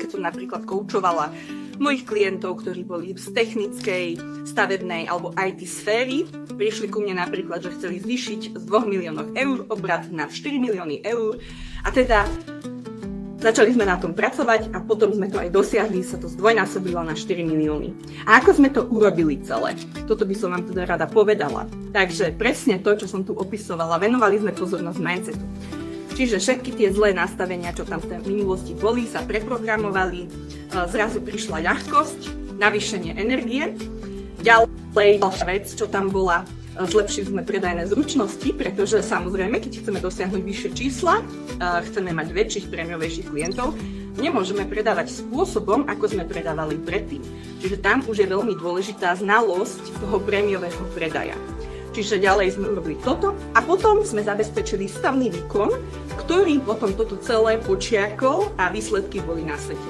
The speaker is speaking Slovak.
keď som napríklad koučovala mojich klientov, ktorí boli z technickej, stavebnej alebo IT sféry, prišli ku mne napríklad, že chceli zvýšiť z 2 miliónov eur obrat na 4 milióny eur a teda začali sme na tom pracovať a potom sme to aj dosiahli, sa to zdvojnásobilo na 4 milióny. A ako sme to urobili celé? Toto by som vám teda rada povedala. Takže presne to, čo som tu opisovala, venovali sme pozornosť mindsetu. Čiže všetky tie zlé nastavenia, čo tam v tej minulosti boli, sa preprogramovali, zrazu prišla ľahkosť, navýšenie energie. Ďalej, ďalšia vec, čo tam bola, zlepšili sme predajné zručnosti, pretože samozrejme, keď chceme dosiahnuť vyššie čísla, chceme mať väčších, prémiovejších klientov, nemôžeme predávať spôsobom, ako sme predávali predtým. Čiže tam už je veľmi dôležitá znalosť toho prémiového predaja. Čiže ďalej sme urobili toto a potom sme zabezpečili stavný výkon, ktorý potom toto celé počiarkol a výsledky boli na svete.